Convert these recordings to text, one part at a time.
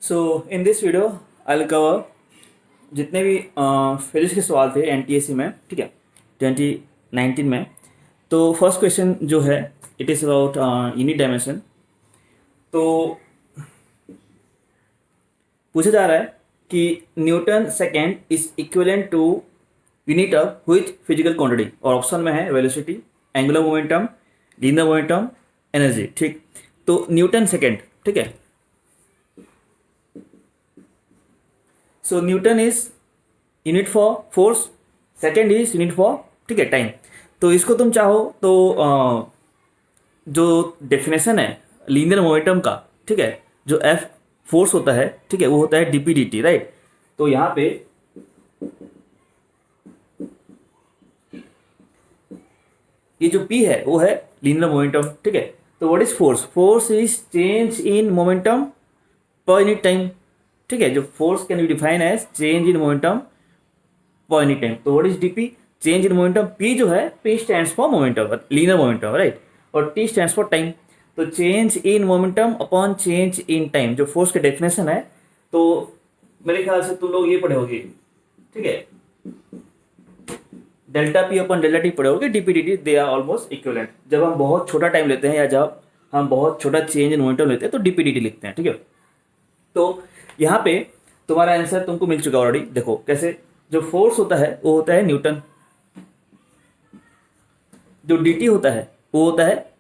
So in this video I cover जितने भी physics के सवाल थे एनटीएससी में, ठीक है, 2019 में। तो फर्स्ट क्वेश्चन जो है it is about unit dimension. तो पूछा जा रहा है कि Newton second is equivalent to unit of which physical quantity, और ऑप्शन में है velocity, angular momentum, linear momentum, energy. ठीक, तो न्यूटन सेकेंड, ठीक है। So Newton is unit for force, second is unit for, ठीक है, टाइम। तो इसको तुम चाहो तो जो डेफिनेशन है लीनियर मोमेंटम का, ठीक है, जो एफ फोर्स होता है, ठीक है, वो होता है डीपी डी टी, राइट। तो यहाँ पे ये जो पी है वो है लीनियर मोमेंटम, ठीक है। तो what is force? Force is change in momentum per unit time, ठीक है। जो force can be define as change in momentum per unit time. तो what is DP? Change in momentum. P जो है, P stands for momentum, linear momentum, right, और T stands for time. तो change in momentum upon change in time जो force की definition है, तो मेरे ख्याल से तुम लोग ये पढ़े होगे, ठीक है, delta p upon delta t पढ़े होगे, dp d t, they are almost equivalent. जब हम बहुत छोटा टाइम लेते हैं या जब हम बहुत छोटा चेंज इन मोमेंटम लेते हैं तो डीपी डी टी लिखते हैं, ठीक है। तो यहाँ पे तुम्हारा आंसर तुमको मिल चुका ऑलरेडी। देखो कैसे, जो फोर्स होता है वो होता है न्यूटन, जो dt होता है वो होता है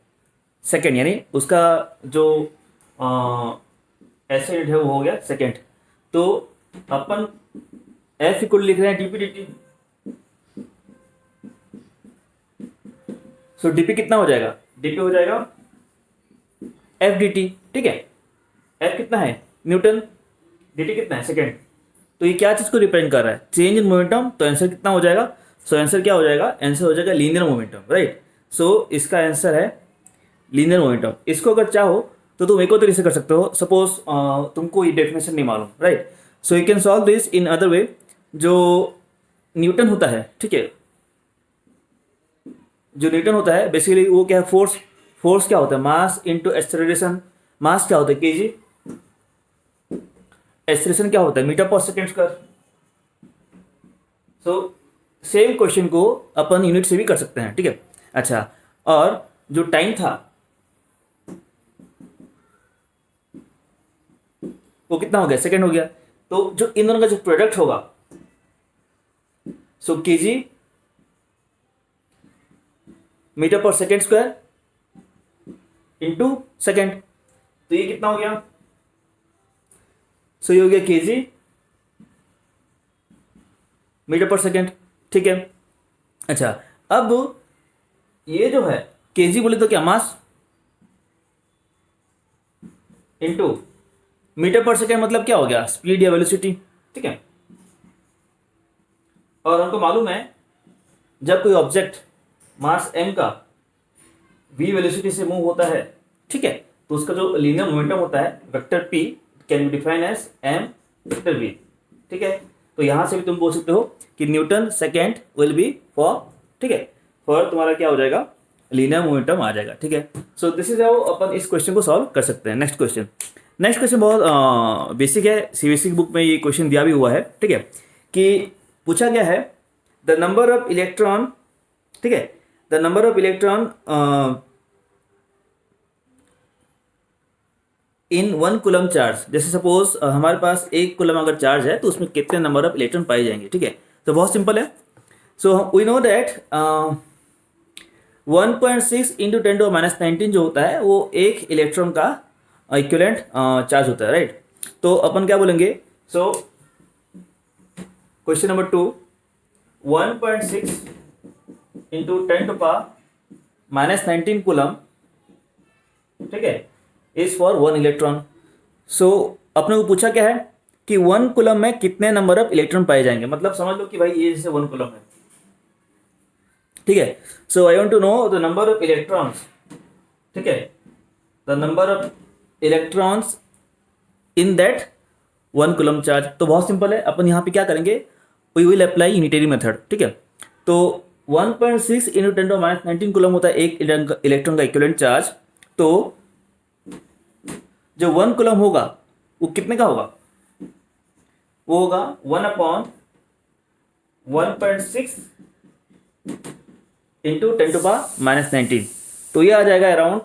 सेकेंड, यानी उसका जो ऐसे यूनिट है वो हो गया सेकेंड। तो अपन f इक्वल लिख रहे हैं dp dt। सो dp कितना हो जाएगा? dp हो जाएगा f dt, ठीक है। f कितना है? न्यूटन। dt कितना है? सेकेंड। तो ये क्या चीज़ को रिप्रेजेंट कर रहा है? Change in momentum. तो आंसर कितना हो जाएगा? सो आंसर क्या हो जाएगा? आंसर हो जाएगा लीनियर मोमेंटम, राइट। सो इसका आंसर है लीनियर मोमेंटम। इसको अगर चाहो तो तुम एक और तरीके से कर सकते हो। सपोज तुमको ये डेफिनेशन नहीं मालूम, right, so you can solve this in other way. जो न्यूटन होता है, ठीक है, जो न्यूटन होता है बेसिकली वो क्या है? फोर्स। फोर्स क्या होता है? Mass into acceleration. मास क्या होता है? केजी। एक्सेलरेशन क्या होता है? मीटर पर second square. So same question को अपन यूनिट से भी कर सकते हैं, ठीक है। अच्छा, और जो टाइम था वो कितना हो गया? सेकेंड हो गया। तो जो इन दोनों का जो प्रोडक्ट होगा, सो केजी मीटर पर सेकेंड स्क्वायर इंटू सेकेंड। तो ये कितना हो गया? सो ये हो गया केजी मीटर पर सेकेंड, ठीक है। अच्छा, अब ये जो है केजी बोले तो क्या? मास इंटू मीटर पर सेकेंड, मतलब क्या हो गया? स्पीड या वेलोसिटी, ठीक है। और हमको मालूम है जब कोई ऑब्जेक्ट मास m का v वेलोसिटी से मूव होता है, ठीक है, तो उसका जो लीनियर मोमेंटम होता है vector p can be define as m vector v, ठीक है। तो यहां से भी तुम बोल सकते हो कि Newton second will be for, ठीक है, फॉर तुम्हारा क्या हो जाएगा? लीनियर मोमेंटम आ जाएगा, ठीक है। सो दिस इज हाउ अपन इस क्वेश्चन को सॉल्व कर सकते हैं। Next question. नेक्स्ट क्वेश्चन बहुत बेसिक है, सीबीएसई बुक में ये क्वेश्चन दिया भी हुआ है, ठीक है, कि पूछा गया है द नंबर ऑफ इलेक्ट्रॉन, ठीक है, the number of electron in 1 coulomb charge. जैसे सपोज हमारे पास 1 कूलम अगर चार्ज है तो उसमें कितने नंबर ऑफ इलेक्ट्रॉन पाए जाएंगे, ठीक है। तो बहुत सिंपल है। So we know that 1.6 into 10⁻19 जो होता है वो एक इलेक्ट्रॉन का इक्विवेलेंट चार्ज होता है, राइट। तो अपन क्या बोलेंगे? So question number 2, 1.6 into 10⁻19 coulomb, ठीक है, इज फॉर 1 इलेक्ट्रॉन। सो अपने को पूछा क्या है कि 1 कूलम में कितने नंबर ऑफ इलेक्ट्रॉन पाए जाएंगे। मतलब समझ लो कि भाई ये जैसे 1 कूलम है, ठीक है। So I want to know the number of electrons, ठीक है, the number of electrons in that 1 coulomb charge. तो बहुत सिंपल है, अपन यहाँ पे क्या करेंगे? We will apply unitary method, ठीक है। तो 1.6 इंटू 10⁻19 कूलम होता है एक इलेक्ट्रॉन का इक्विवेलेंट चार्ज। तो जो 1 कूलम होगा वो कितने का होगा? वो होगा 1/1.6 इंटू 10⁻⁻19। तो ये आ जाएगा अराउंड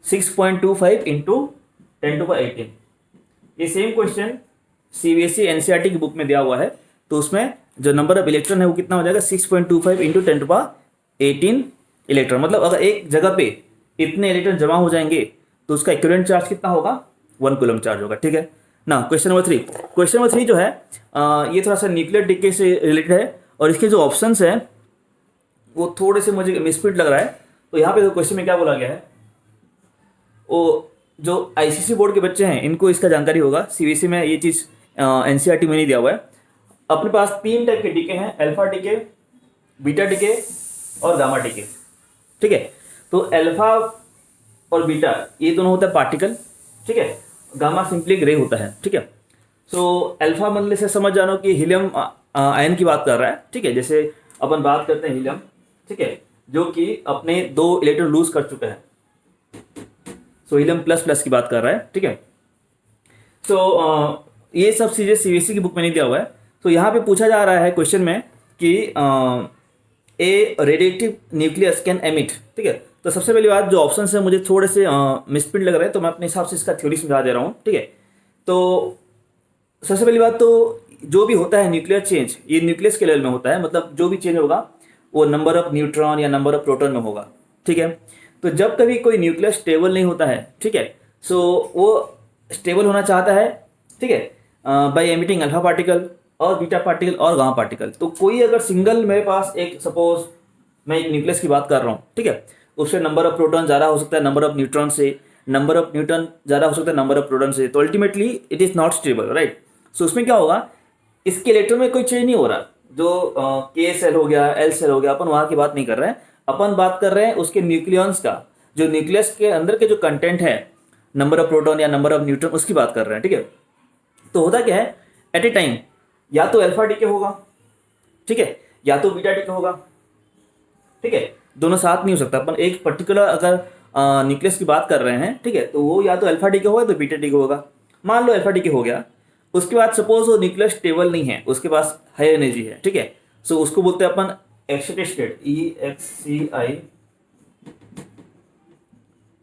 6.25 इंटू 10⁻18। ये सेम क्वेश्चन CBSE NCERT की बुक में दिया हुआ है, तो उसमें जो नंबर ऑफ इलेक्ट्रॉन है वो कितना हो जाएगा? 6.25 इंटू 10⁻18 इलेक्ट्रॉन। मतलब अगर एक जगह पे इतने इलेक्ट्रॉन जमा हो जाएंगे तो उसका इक्विवेलेंट चार्ज कितना होगा? 1 कूलम चार्ज होगा। ठीक है ना। Question number 3। क्वेश्चन नंबर 3 जो है ये थोड़ा सा न्यूक्लियर डिके से रिलेटेड है, और इसके जो ऑप्शंस हैं वो थोड़े से मुझे मिसप्रिंट लग रहा है। तो यहाँ पे तो क्वेश्चन में क्या बोला गया है, वो जो ICC बोर्ड के बच्चे हैं इनको इसका जानकारी होगा। CBSE में ये चीज़ NCERT में नहीं दिया हुआ है। अपने पास 3 टाइप के डीके हैं, अल्फा डीके, बीटा डीके और गामा डीके। ठीक है, तो अल्फा और बीटा ये दोनों होता है पार्टिकल। ठीक है, गामा सिंपली ग्रे होता है। ठीक है, सो अल्फा मतलब से समझ जानो कि हीलियम आयन की बात कर रहा है। ठीक है, जैसे अपन बात करते हैं हीलियम, ठीक है, जो कि अपने 2 इलेक्ट्रॉन लूज कर चुका है, सो हीलियम प्लस प्लस की बात कर रहा है। ठीक है, सो ये सब चीज़ें CBSE की बुक में नहीं दिया हुआ है। तो यहाँ पे पूछा जा रहा है क्वेश्चन में कि ए रेडिएटिव न्यूक्लियस कैन एमिट। ठीक है, तो सबसे पहली बात जो ऑप्शन है मुझे थोड़े से मिसप्रिंट लग रहे हैं, तो मैं अपने हिसाब से इसका थ्योरी समझा दे रहा हूँ। ठीक है, तो सबसे पहली बात तो जो भी होता है न्यूक्लियर चेंज, ये न्यूक्लियस के लेवल में होता है। मतलब जो भी चेंज होगा वो नंबर ऑफ न्यूट्रॉन या नंबर ऑफ प्रोटॉन में होगा। ठीक है, तो जब कभी कोई न्यूक्लियस स्टेबल नहीं होता है, ठीक है, सो वो स्टेबल होना चाहता है, ठीक है, बाय एमिटिंग अल्फा पार्टिकल और बीटा पार्टिकल और गामा पार्टिकल। तो कोई अगर सिंगल मेरे पास एक सपोज मैं एक न्यूक्लियस की बात कर रहा हूँ, ठीक है, उससे नंबर ऑफ प्रोटॉन ज़्यादा हो सकता है नंबर ऑफ न्यूट्रॉन से, नंबर ऑफ न्यूट्रॉन ज़्यादा हो सकता है नंबर ऑफ प्रोटॉन से, तो ultimately it is not stable, right. So उसमें क्या होगा, इसके इलेक्ट्रॉन में कोई चेंज नहीं हो रहा। जो K सेल हो गया, L सेल हो गया, अपन वहाँ की बात नहीं कर रहे हैं, अपन बात कर रहे हैं उसके न्यूक्लियॉन्स का, जो न्यूक्लियस के अंदर के जो कंटेंट है, नंबर ऑफ प्रोटॉन या नंबर ऑफ न्यूट्रॉन, उसकी बात कर रहे हैं। ठीक है, तो होता क्या है, एट ए टाइम या तो अल्फा डीके होगा, ठीक है, या तो बीटा डीके होगा। ठीक है, दोनों साथ नहीं हो सकता। अपन एक पर्टिकुलर अगर न्यूक्लियस की बात कर रहे हैं, ठीक है, तो वो या तो अल्फा डीके होगा तो बीटा डीके होगा। मान लो अल्फा डीके हो गया, उसके बाद सपोज वो न्यूक्लियस स्टेबल नहीं है, उसके पास हाई एनर्जी है। ठीक है, सो उसको बोलते हैं अपन एक्साइटेड स्टेट, EXCI।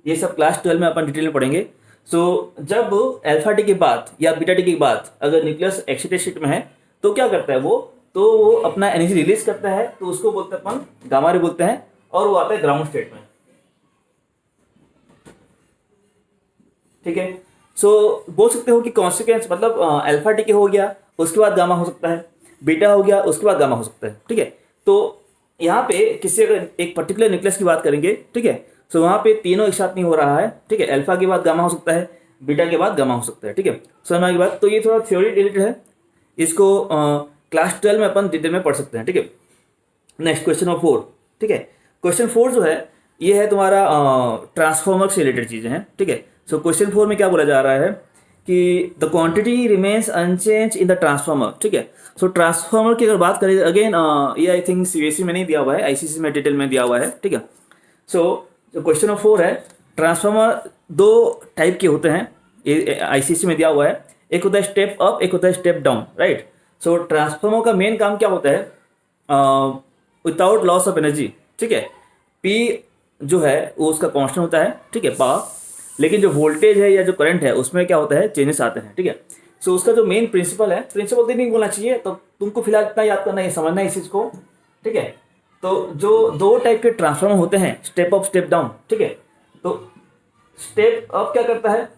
ये सब क्लास 12 में अपन डिटेल में पढ़ेंगे। सो जब अल्फा डी के बाद या बीटा डी के बाद अगर न्यूक्लियस एक्साइटेड स्टेट में है तो क्या करता है वो, तो वो अपना एनर्जी रिलीज करता है, तो उसको बोलते हैं अपन गामा रे बोलते हैं, और वो आता है ग्राउंड स्टेट में। ठीक है, सो बोल सकते हो कि कॉन्सिक्वेंस मतलब अल्फा डी के हो गया उसके बाद गामा हो सकता है, बीटा हो गया उसके बाद गामा हो सकता है। ठीक है, तो यहाँ पे किसी अगर एक पर्टिकुलर न्यूक्लियस की बात करेंगे, ठीक है, सो वहाँ पे तीनों एक साथ नहीं हो रहा है। ठीक है, अल्फा के बाद गामा हो सकता है, बीटा के बाद गामा हो सकता है। ठीक है, समझ की बात। तो ये थोड़ा थ्योरी रिलेटेड है, इसको क्लास 12 में अपन डिटेल में पढ़ सकते हैं। ठीक है, नेक्स्ट क्वेश्चन नंबर 4। ठीक है, क्वेश्चन 4 जो है ये है तुम्हारा ट्रांसफॉर्मर से रिलेटेड चीज़ें हैं। ठीक है, सो क्वेश्चन 4 में क्या बोला जा रहा है कि the quantity remains unchange in the transformer. ठीक है, सो ट्रांसफॉर्मर की अगर बात करें अगेन ये आई थिंक CBSE में नहीं दिया हुआ है, ICC में डिटेल में दिया हुआ है। ठीक है, सो जो क्वेश्चन नंबर 4 है, ट्रांसफार्मर 2 टाइप के होते हैं, ये ICC में दिया हुआ है। एक होता है स्टेप अप, एक होता है स्टेप डाउन, राइट। सो ट्रांसफार्मर का मेन काम क्या होता है, विदाउट लॉस ऑफ एनर्जी। ठीक है, P जो है वो उसका कांस्टेंट होता है, ठीक है, पावर, लेकिन जो वोल्टेज है या जो करंट है उसमें क्या होता है, चेंजेस आते हैं। ठीक है, सो उसका जो मेन प्रिंसिपल है, प्रिंसिपल तो नहीं बोलना चाहिए, तो तुमको फिलहाल इतना याद करना है, समझना है इस चीज़ को। ठीक है, तो जो 2 टाइप के ट्रांसफार्मर होते हैं, स्टेप अप स्टेप डाउन। ठीक है, तो स्टेप अप क्या करता है,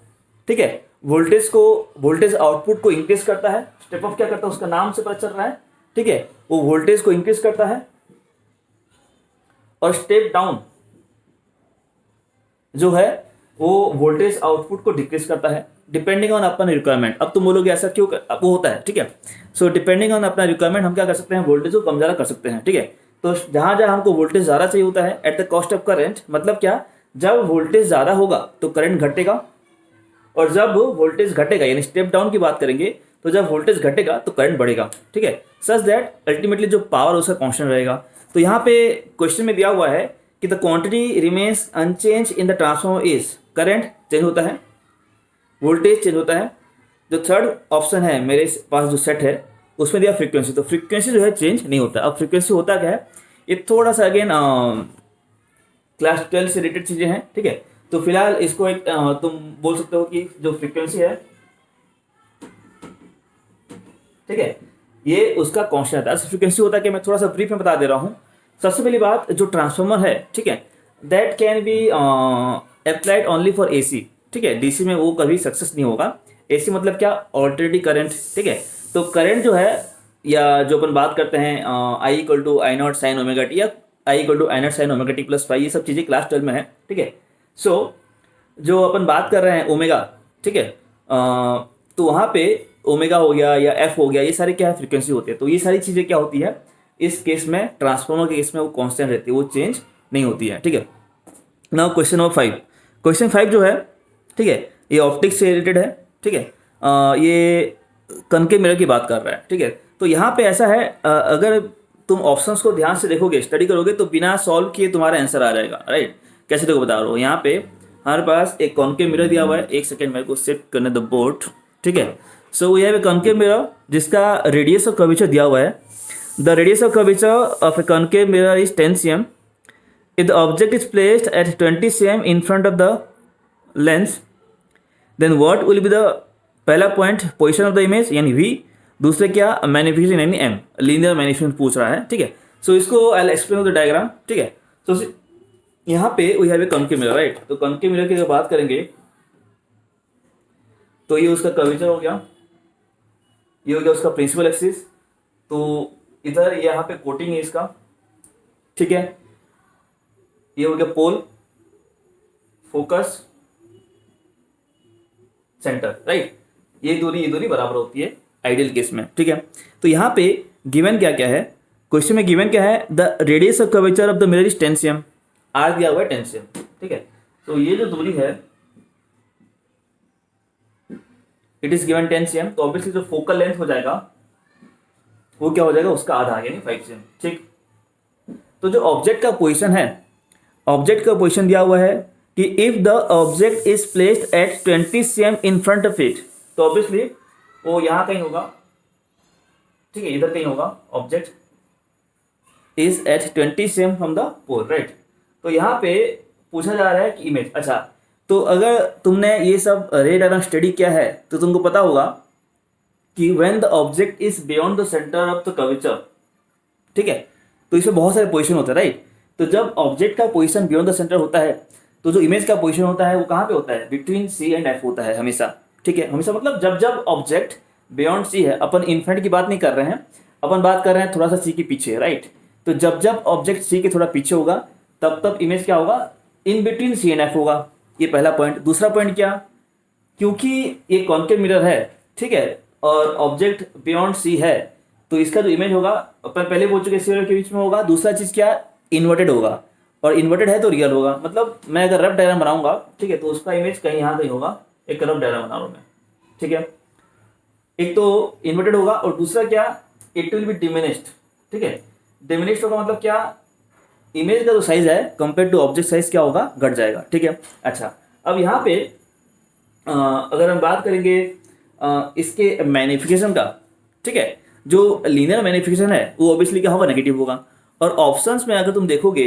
ठीक है, वोल्टेज आउटपुट को इंक्रीज करता है। स्टेप अप क्या करता है, उसका नाम से पता चल रहा है। ठीक है, वो वोल्टेज को इंक्रीज करता है, और स्टेप डाउन जो है वो वोल्टेज आउटपुट को डिक्रीज करता है, डिपेंडिंग ऑन अपन रिक्वायरमेंट। अब तुम बोलोगे ऐसा क्यों अब वो होता है, ठीक है, सो डिपेंडिंग ऑन अपना रिक्वायरमेंट हम क्या कर सकते हैं, वोल्टेज को कम ज़्यादा कर सकते हैं। ठीक है, तो जहाँ जहाँ हमको वोल्टेज ज़्यादा चाहिए होता है at the cost of current, मतलब क्या, जब वोल्टेज ज़्यादा होगा तो करंट घटेगा, और जब वोल्टेज घटेगा यानी स्टेप डाउन की बात करेंगे, तो जब वोल्टेज घटेगा तो करंट बढ़ेगा। ठीक है, सच दैट अल्टीमेटली जो पावर उसका कांस्टेंट रहेगा। तो यहाँ पे क्वेश्चन में दिया हुआ है कि the quantity remains unchange in the transformer is, current change होता है, वोल्टेज चेंज होता है। जो थर्ड ऑप्शन है मेरे पास जो सेट है उसमें दिया फ्रीक्वेंसी, तो फ्रीक्वेंसी जो है चेंज नहीं होता। अब फ्रीक्वेंसी होता क्या है, ये थोड़ा सा अगेन क्लास 12 से रिलेटेड चीज़ें हैं, ठीक है। तो फिलहाल इसको एक तुम बोल सकते हो कि जो फ्रीक्वेंसी है, ठीक है, ये उसका कांस्टेंट है। फ्रीक्वेंसी होता है कि मैं थोड़ा सा ब्रीफ में बता दे रहा हूँ। सबसे पहली बात, जो ट्रांसफार्मर है, ठीक है, that can be applied only for AC, ठीक है। डीसी में वो कभी सक्सेस नहीं होगा। एसी मतलब क्या, ऑल्टरनेटिव करंट, ठीक है। तो करंट जो है, या जो अपन बात करते हैं I equal to I naught sine omega T, या I equal to I naught sine omega T plus five, ये सब चीज़ें क्लास 12 में है, ठीक है। सो जो अपन बात कर रहे हैं ओमेगा, ठीक है, तो वहाँ पे ओमेगा हो गया या एफ हो गया, ये सारे क्या है, फ्रीक्वेंसी होती है। तो ये सारी चीज़ें क्या होती है इस केस में, ट्रांसफार्मर के केस में वो कांस्टेंट रहती है, वो चेंज नहीं होती है, ठीक है। Now question number 5। क्वेश्चन 5 जो है, ठीक है, ये ऑप्टिक्स से रिलेटेड है, ठीक है। ये कनकेव मिरर की बात कर रहा है, ठीक है। तो यहाँ पे ऐसा है, अगर तुम ऑप्शंस को ध्यान से देखोगे, स्टडी करोगे, तो बिना सॉल्व किए तुम्हारा आंसर आ जाएगा, राइट। कैसे देखो बता रहा हूँ, यहाँ पे हमारे पास एक कॉन्केव मिरर दिया हुआ है। एक सेकेंड मेरे को सेट करने द बोर्ड, ठीक है। So we have a concave mirror जिसका रेडियस ऑफ कर्वेचर दिया हुआ है। The radius of curvature of a concave mirror is 10 cm. If the object is placed at 20 cm in front of the lens, then what will be the पहला point position of the image यानी v, दूसरे क्या magnification यानी m, linear magnification पूछ रहा है, ठीक है। सो इसको I will explain the diagram, ठीक है। सो यहाँ पे we have a concave mirror, right. तो कॉन्केव मिरर की अगर बात करेंगे तो ये उसका कर्वेचर हो गया, ये हो गया उसका प्रिंसिपल एक्सिस। तो इधर यहाँ पे कोटिंग है इसका, ठीक है। ये हो गया पोल, फोकस, सेंटर, राइट। ये दूरी बराबर होती है आइडियल केस में, ठीक है। तो यहाँ पे गिवन क्या क्या है, क्वेश्चन में गिवन क्या है, the radius of curvature of the mirror is 10 cm, R दिया हुआ है 10 cm, ठीक है। तो ये जो दूरी है इट इज गिवन 10 cm, तो ऑब्वियसली जो फोकल लेंथ हो जाएगा वो क्या हो जाएगा, उसका आधा यानी 5 cm, ठीक। तो जो ऑब्जेक्ट का पोजीशन है, ऑब्जेक्ट का पोजीशन दिया हुआ है कि if the object is placed at 20 cm in front of it, तो ऑब्वियसली वो यहां कहीं होगा, ठीक है, इधर कहीं होगा। Object is at 20 cm from the pole, right. तो यहाँ पे पूछा जा रहा है कि इमेज, अच्छा, तो अगर तुमने ये सब रे डायग्राम स्टडी किया है तो तुमको पता होगा कि when the object is beyond the centre of the curvature, ठीक है, तो इसमें बहुत सारे पोजीशन होते हैं, राइट। तो जब ऑब्जेक्ट का पोजीशन बियॉन्ड द सेंटर होता है तो जो इमेज का पोजीशन होता है वो कहाँ पे होता है, बिटवीन सी एंड एफ होता है हमेशा, ठीक है। हमेशा मतलब जब जब ऑब्जेक्ट बियॉन्ड सी है, अपन इनफ्रंट की बात नहीं कर रहे हैं, अपन बात कर रहे हैं थोड़ा सा सी के पीछे, राइट। तो जब जब ऑब्जेक्ट सी के थोड़ा पीछे होगा तब तब इमेज क्या होगा, in between C and F होगा। ये पहला पॉइंट। दूसरा पॉइंट क्या, क्योंकि ये कॉन्केव मिरर है, ठीक है, और ऑब्जेक्ट बियॉन्ड सी है, तो इसका जो इमेज होगा, अपन पहले बोल चुके सी के बीच में होगा। दूसरा चीज क्या, इन्वर्टेड होगा, और इन्वर्टेड है तो रियल होगा। मतलब मैं अगर रफ डायग्राम बनाऊंगा, ठीक है, तो उसका इमेज कहीं यहाँ कहीं होगा। एक रफ डायग्राम बना रहा हूं मैं, ठीक है। एक तो इन्वर्टेड होगा, और दूसरा क्या, इट विल बी डिमिनिश्ड, ठीक है। डिमिनिश्ड होगा मतलब क्या, इमेज का जो साइज है कंपेयर टू ऑब्जेक्ट साइज क्या होगा, घट जाएगा, ठीक है। अच्छा, अब यहाँ पे अगर हम बात करेंगे इसके मैग्निफिकेशन का, ठीक है, जो लीनियर मैग्निफिकेशन है वो ऑब्वियसली क्या होगा, नेगेटिव होगा। और ऑप्शंस में अगर तुम देखोगे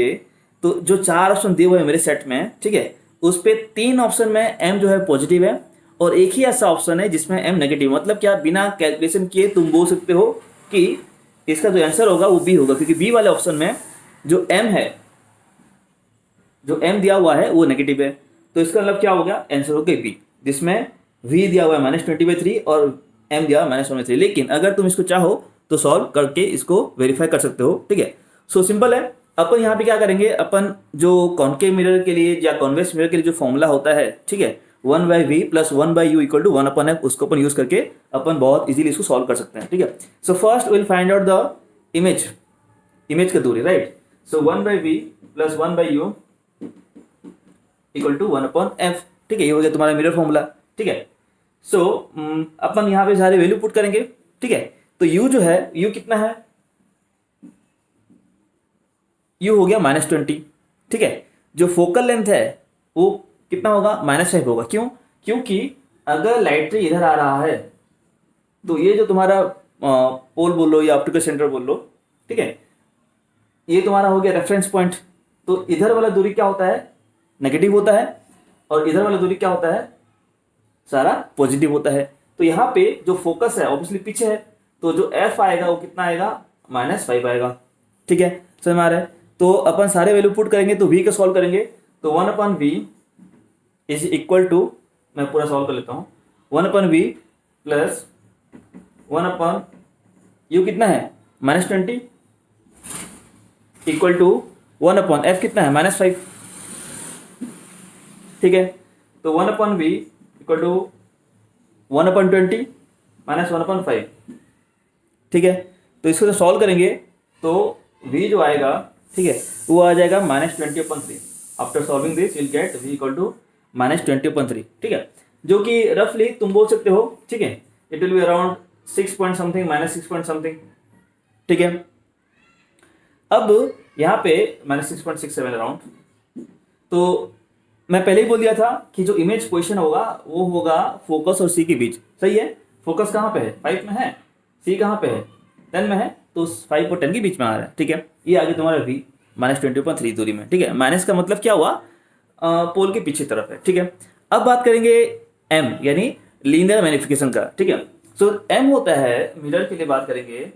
तो जो 4 ऑप्शन दिए हुए हैं मेरे सेट में, ठीक है, उस पे 3 ऑप्शन में एम जो है पॉजिटिव है, और एक ही ऐसा ऑप्शन है जिसमें एम नेगेटिव। मतलब क्या, बिना कैलकुलेशन किए तुम बोल सकते हो कि इसका जो आंसर होगा वो बी होगा, क्योंकि बी वाले ऑप्शन में जो एम है, जो एम दिया हुआ है वो नेगेटिव है। तो इसका मतलब क्या हो गया, आंसर हो गया बी, जिसमें वी दिया हुआ है -20/3 और एम दिया हुआ है -1/3। लेकिन अगर तुम इसको चाहो तो सॉल्व करके इसको वेरीफाई कर सकते हो, ठीक है। सो सिंपल है। अपन यहाँ पे क्या करेंगे, अपन जो कॉन्केव मिरर के लिए या कॉन्वेक्स मिरर के लिए जो फॉर्मूला होता है, ठीक है, 1/v + 1/u = 1/f, उसको अपन यूज करके अपन बहुत इजीली इसको सॉल्व कर सकते हैं, ठीक है। So first will find out the image का दूरी, राइट। सो 1/v + 1/u = 1/f, ठीक है। ये हो गया तुम्हारा मिरर फॉर्मूला, ठीक है। सो अपन यहाँ पे सारे वैल्यू पुट करेंगे, ठीक है। तो u जो है, u कितना है, u हो गया -20, ठीक है। जो फोकल लेंथ है वो कितना होगा, -5 होगा। क्यों, क्योंकि अगर लाइट रे इधर आ रहा है तो ये जो तुम्हारा पोल बोल लो या ऑप्टिकल सेंटर बोल लो, ठीक है, ये तुम्हारा हो गया रेफरेंस पॉइंट। तो इधर वाला दूरी क्या होता है, नेगेटिव होता है, और इधर वाला दूरी क्या होता है, सारा पॉजिटिव होता है। तो यहाँ पे जो फोकस है ऑब्वियसली पीछे है, तो जो एफ आएगा वो कितना आएगा, -5 आएगा। ठीक है, समझ में आ रहा है। तो अपन सारे वैल्यू पुट करेंगे तो v का सॉल्व करेंगे तो 1/v इज इक्वल टू, मैं पूरा सॉल्व कर लेता हूँ, 1/v प्लस 1/u कितना है -20 इक्वल टू 1/f कितना है -5। ठीक है, तो 1/v इक्वल टू 1/20 -1/5। ठीक है, तो इसको जो सॉल्व करेंगे तो v जो आएगा, ठीक है, वो आ जाएगा -20/3। After solving this will get v equal to -20/3। ठीक है, जो कि रफली तुम बोल सकते हो, ठीक है, it will be around 6 point something -6 point something. ठीक है, अब यहाँ पे -6.67 अराउंड। तो मैं पहले ही बोल दिया था कि जो इमेज पोजीशन होगा वो होगा फोकस और सी के बीच। सही है, फोकस कहाँ पे है, 5 में है, सी कहाँ पे है, 10 में है, तो 5 और 10 के बीच में आ रहा है। ठीक है, ये आगे तुम्हारा v -20.3 दूरी में। ठीक है, माइनस का मतलब क्या हुआ, पोल के पीछे तरफ है। ठीक है, अब बात करेंगे m यानी लीनियर मैग्निफिकेशन का। ठीक है, सो m होता है, मिरर के लिए बात करेंगे,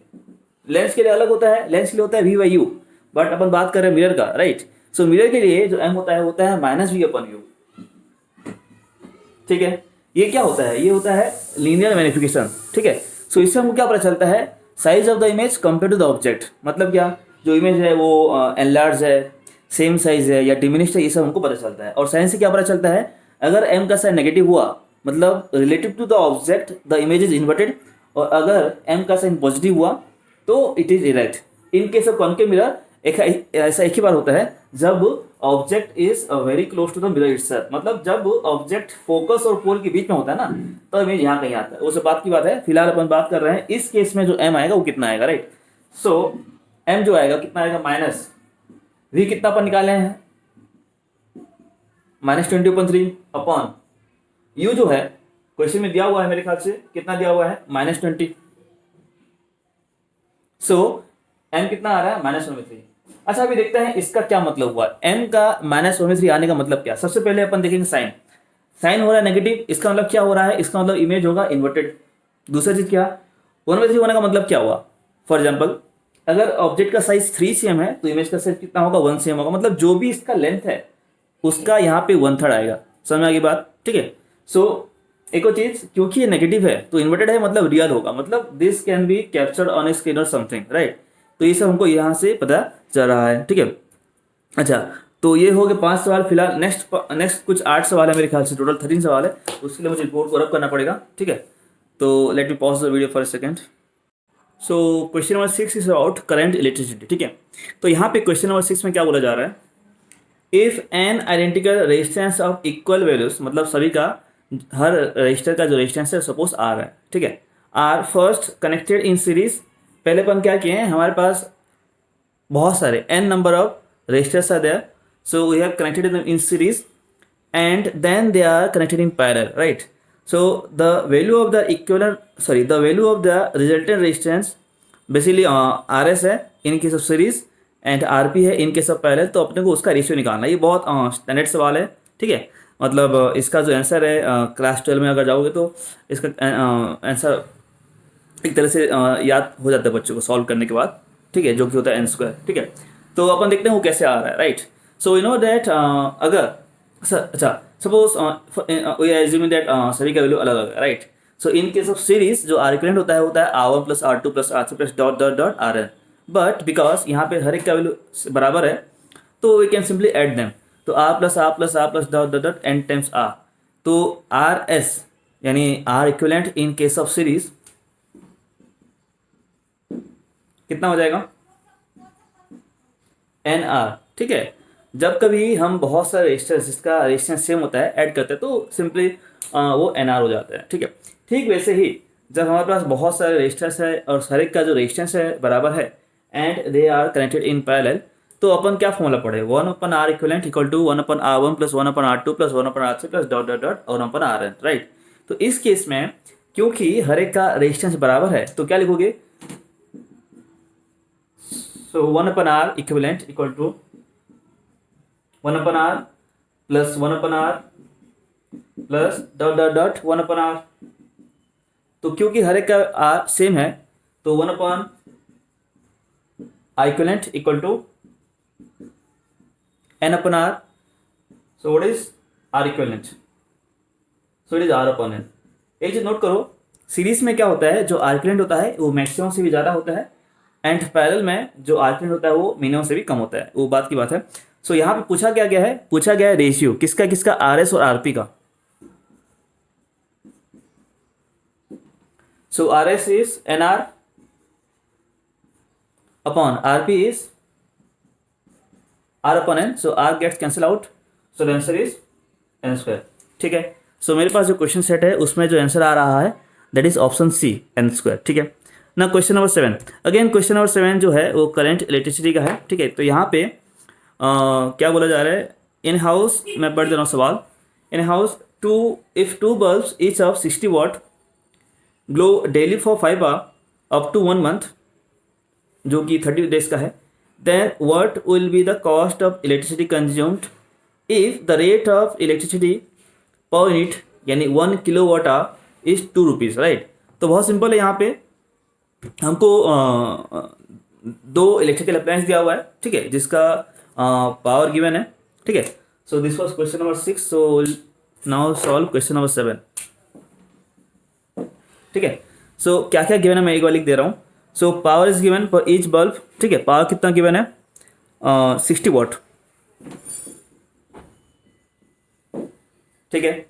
लेंस के लिए अलग होता है, लेंस के लिए होता है v/u, बट अपन बात कर रहे हैं मिरर का, राइट। सो मिरर के लिए जो m होता है -v/u। ठीक है, ये क्या होता है, ये होता है लीनियर मैग्निफिकेशन। ठीक है, सो इससे हमको क्या पता चलता है, size of the image compare to the object. मतलब क्या, जो इमेज है वो एनलार्ज है, सेम साइज है या डिमिनिश्ड है, ये सब हमको पता चलता है। और साइंस से क्या पता चलता है, अगर m का साइन नेगेटिव हुआ मतलब relative to the object the image is inverted, और अगर m का साइन पॉजिटिव हुआ तो it is erect. In case of concave mirror ऐसा एक ही बार होता है जब object is very close to the mirror itself, मतलब जब ऑब्जेक्ट फोकस और पोल के बीच में होता है ना, तो इमेज यहाँ कहीं आता है। वो सब बात की बात है, फिलहाल अपन बात कर रहे हैं इस केस में जो m आएगा वो कितना आएगा, राइट। सो m जो आएगा कितना आएगा, माइनस v कितना अपन निकाले हैं, -20/3 अपॉन u जो है क्वेश्चन में दिया हुआ है मेरे ख्याल से, कितना दिया हुआ है, -20। सो m कितना आ रहा है, -1/3। अच्छा, अभी देखते हैं इसका क्या मतलब हुआ, m का -1/3 आने का मतलब क्या। सबसे पहले अपन देखेंगे साइन, साइन हो रहा है नेगेटिव, इसका मतलब क्या हो रहा है, इसका मतलब इमेज होगा इन्वर्टेड। दूसरा चीज क्या, 1/3 होने का मतलब क्या हुआ, फॉर एग्जाम्पल अगर ऑब्जेक्ट का साइज 3 cm है तो इमेज का साइज कितना होगा, 1 cm होगा। मतलब जो भी इसका लेंथ है उसका यहाँ पे 1/3 आएगा। समझ में आ गई बात, ठीक है। सो एक और चीज, क्योंकि ये नेगेटिव है तो इन्वर्टेड है मतलब रियल होगा, मतलब this can be captured on A screen और समथिंग, राइट। तो ये सब हमको यहाँ से पता चल रहा है, ठीक है। अच्छा, तो ये हो गए 5 सवाल। फिलहाल नेक्स्ट कुछ 8 सवाल है मेरे ख्याल से, टोटल 13 सवाल है, उसके लिए मुझे बोर्ड को रब करना पड़ेगा, ठीक है। तो late me pause the video for a second. So question number 6 is about current electricity, ठीक है। तो यहाँ पे क्वेश्चन नंबर 6 में क्या बोला जा रहा है, if an identical resistance of equal values, मतलब सभी का हर रजिस्टर का जो रेजिस्टेंस है सपोज आर है, ठीक है, R first connected in series. पहले अपन क्या किए हैं, हमारे पास बहुत सारे n number of resistors are there, so we have connected them in series and then they are connected in parallel, right? So the value of the the value of the resultant resistance basically RS है in case of series and RP है in case of parallel। तो अपने को उसका ratio निकालना, ये बहुत standard सवाल है, ठीक है। मतलब इसका जो आंसर है क्लास 12 में अगर जाओगे तो इसका आंसर एक तरह से याद हो जाता है बच्चों को सॉल्व करने के बाद, ठीक है, जो कि होता है n², ठीक है। तो अपन देखते हैं वो कैसे आ रहा है, right. So you know that अगर अच्छा suppose we are assuming that सभी का वैल्यू अलग अलग है, right. So in case of series जो R इक्विवेलेंट होता है R1 + R2 + R3 + dot dot dot Rn, but because यहाँ पे हर एक का वैल्यू बराबर है तो we can simply add them. तो R + R + R + dot dot dot n times R, तो Rs यानी R equivalent in case of series कितना हो जाएगा, NR, ठीक है। जब कभी हम बहुत सारे रेजिस्टेंस जिसका रेजिस्टेंस सेम होता है ऐड करते हैं तो सिंपली वो NR हो जाता है, ठीक है। ठीक वैसे ही जब हमारे पास बहुत सारे रेजिस्टेंस है और हर एक का जो रेजिस्टेंस है बराबर है and they are connected in parallel, तो अपन क्या फॉर्मूला पढ़े, 1/R equivalent equal to 1/R1 + 1/R2 + 1/R3 + dot dot dot 1/Rn, right. तो इस केस में क्योंकि हर एक का रेजिस्टेंस बराबर है तो क्या लिखोगे, so 1/r equivalent equal to 1/r plus 1/r plus dot dot dot 1/r। तो क्योंकि हर एक का r सेम है तो 1/r equivalent equal to n/r। So what is r equivalent, so it is r/n। एक चीज नोट करो, सीरीज में क्या होता है, जो r इक्विवेलेंट होता है वो मैक्सिमम से भी ज़्यादा होता है एंड पैरेलल में जो r इक्विवेलेंट होता है वो मिनिमम से भी कम होता है, वो बात की बात है। सो यहाँ पे पूछा क्या गया है, पूछा गया है रेशियो किसका किसका, RS और RP का। So RS is NR upon RP is R/N, so R gets cancel out, so the answer is n²। ठीक है, सो मेरे पास जो क्वेश्चन सेट है उसमें जो आंसर आ रहा है that is option C n²। ठीक है ना, question number 7 again, question number 7 जो है वो करंट इलेक्ट्रिसिटी का है। ठीक है, तो यहाँ पे क्या बोला जा रहा है, इन हाउस, मैं पढ़ दे रहा हूँ सवाल, in house if two bulbs each of 60 watt glow daily for 5 hour up to 1 month, जो कि 30 डेज का है, then what will be the cost of electricity consumed if the rate of electricity per unit यानी 1 kilowatt hour is 2 rupees, right. तो बहुत simple है, यहाँ पे हमको दो इलेक्ट्रिकल अप्लायंस दिया हुआ है, ठीक है, जिसका पावर गिवन है। ठीक है, so this was question number 6, so now solve question number 7। ठीक है, सो क्या क्या गिवन है मैं एक बार लिख दे रहा हूँ। So power is given for each bulb, ठीक है, पावर कितना गिवन है, 60 वाट। ठीक है,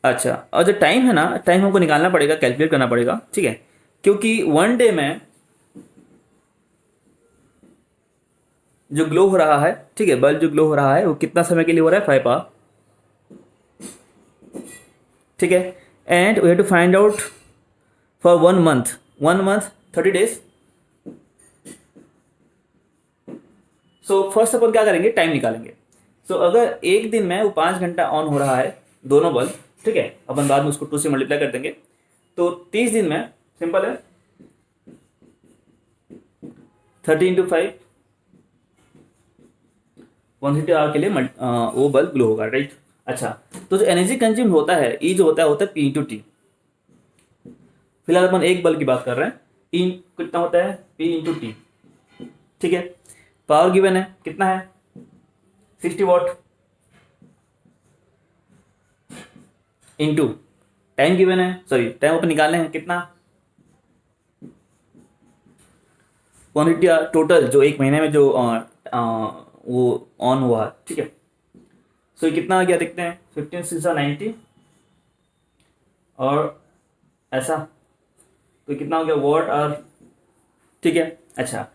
अच्छा, और जो टाइम है ना, टाइम हमको निकालना पड़ेगा, कैलकुलेट करना पड़ेगा। ठीक है, क्योंकि 1 डे में जो ग्लो हो रहा है, ठीक है, बल्ब जो ग्लो हो रहा है वो कितना समय के लिए हो रहा है, 5 आवर। ठीक है, and we have to find out for 1 month, 30 days. So first अपन क्या करेंगे, टाइम निकालेंगे। सो अगर एक दिन में वो 5 घंटा ऑन हो रहा है दोनों बल्ब, ठीक है, अपन बाद में उसको 2 से मल्टीप्लाई कर देंगे, तो 30 दिन में सिंपल है 30 × 5 130 आवर के लिए वो बल्ब ग्लो होगा, राइट। अच्छा, तो जो एनर्जी कंज्यूम होता है ई जो होता है P × T। फिलहाल अपन एक बल्ब की बात कर रहे हैं, ई कितना होता है, P × T। ठीक है, पावर गिवन है कितना है, 60 वाट, इनटू टाइम गिवन है, सॉरी टाइम अपन निकालने हैं कितना, 180 आवर टोटल, जो एक महीने में जो वो ऑन हुआ। ठीक है, सो ये कितना आ गया देखते हैं, 15 × 6 = 90 और ऐसा, तो कितना हो गया वॉट आवर। ठीक है, अच्छा,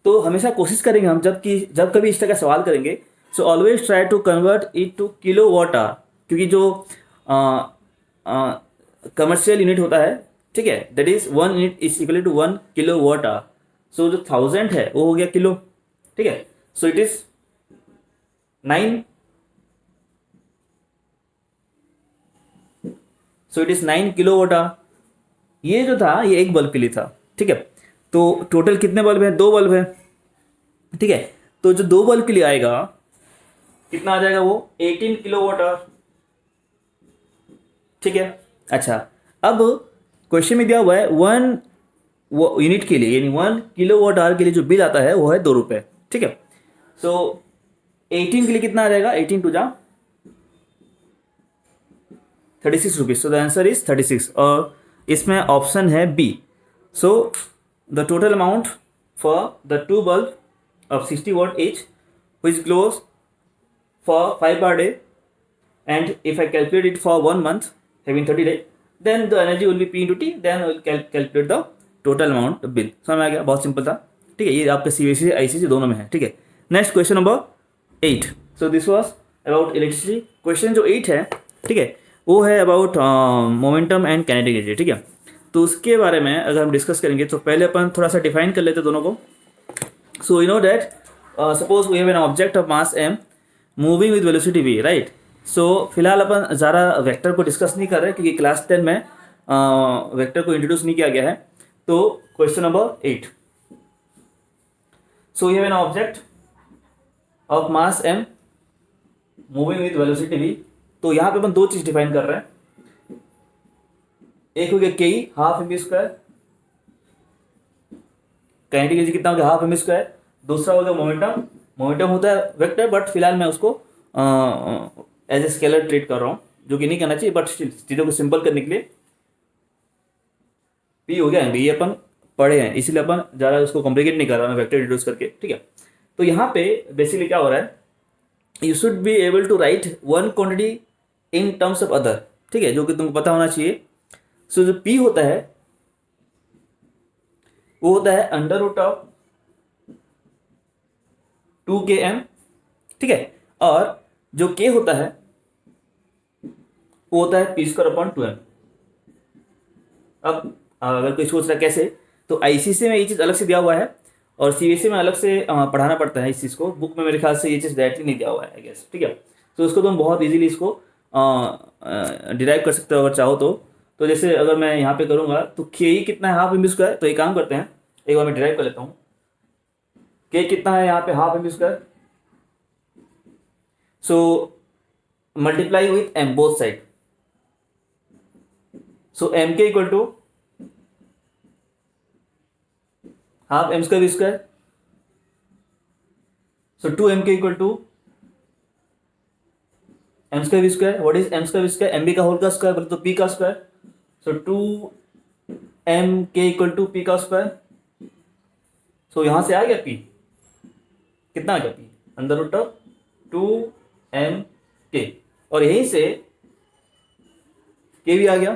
तो हमेशा कोशिश करेंगे हम जब कभी इस तरह का सवाल करेंगे, so always try to convert it to kilowatt hour, क्योंकि जो कमर्शियल यूनिट होता है, ठीक है, that is 1 unit is equal to 1 kilowatt hour. So जो 1000 है वो हो गया किलो। ठीक है, so it is 9, so it is 9 kilowatt hour. ये जो था ये एक बल्ब के लिए था। ठीक है, तो टोटल कितने बल्ब हैं, 2 बल्ब हैं। ठीक है, तो जो 2 बल्ब के लिए आएगा कितना आ जाएगा, वो 18 किलोवाट आवर। ठीक है, अच्छा, अब क्वेश्चन में दिया हुआ है 1 यूनिट के लिए, यानी 1 किलोवाट आवर के लिए जो बिल आता है वो है 2 रुपये। ठीक है, सो 18 के लिए कितना आ जाएगा, 18 × 36 rupees, so the answer is 36, और इसमें ऑप्शन है B. So the total amount for the 2 bulb of 60 watt each which glows for 5 per day, and if I calculate it for 1 month having 30 days, then the energy will be P × T, then we will calculate the total amount bill। समझ में आ गया, बहुत simple था। ठीक है, ये आपके CBSE ICSE दोनों में है। ठीक है, next question number 8। So this was about electricity. Question जो 8 है, ठीक है, वो है about momentum and kinetic energy. ठीक है, तो उसके बारे में अगर हम डिस्कस करेंगे तो पहले अपन थोड़ा सा डिफाइन कर लेते हैं दोनों को। So you know that suppose we have an object of mass m moving with velocity v, right? फिलहाल अपन ज़्यादा वेक्टर को डिस्कस नहीं कर रहे क्योंकि क्लास 10 में वेक्टर को इंट्रोड्यूस नहीं किया गया है। तो question number 8, so you have an object of mass m moving with velocity v। तो यहाँ पे अपन दो चीज डिफाइन कर रहे हैं, एक हो गया के half M square, kinetic energy कितना हो गया हाफ एम स्क्वायर, दूसरा हो गया मोमेंटम। मोमेंटम होता है वेक्टर, बट फिलहाल मैं उसको एज ए स्केलर ट्रीट कर रहा हूँ, जो कि नहीं करना चाहिए, बट चीज़ों को सिंपल करने के लिए पी हो गया एम, ये अपन पढ़े हैं, इसीलिए अपन ज़्यादा उसको कॉम्प्लिकेट नहीं कर रहा हूँ वेक्टर इंट्रोड्यूस करके, ठीक है। तो यहाँ पे बेसिकली क्या हो रहा है, you should be able to write one quantity in terms of other, ठीक है, जो कि तुमको पता होना चाहिए। सो जो पी होता है वो होता है अंडर रूट ऑफ 2km, ठीक है, और जो k होता है वो होता है पी स्क्वायर अपॉन 2m। अब अगर कोई सोच रहा है कैसे, तो आईसीएसई में ये चीज़ अलग से दिया हुआ है और सीबीएसई में अलग से पढ़ाना पड़ता है इस चीज़ को। बुक में मेरे ख्याल से ये चीज़ डायरेक्टली नहीं दिया हुआ है आई गेस, ठीक है। तो उसको तुम बहुत इजीली इसको डिराइव कर सकते हो अगर चाहो तो जैसे अगर मैं यहाँ पे करूँगा तो के ही कितना है हाफ एम स्क्वायर, तो एक काम करते हैं, एक बार मैं डिराइव कर लेता हूँ। के कितना है यहाँ पे half M square, so multiply with M both side, so M K equal to half M square V square, so 2m K equal to M square V square. What is M square V square, M V का whole का square बोले तो P का square, so 2m K equal to P का square. So यहां से आ गया P, कितना आ गया P under root of 2m के, और यहीं से के भी आ गया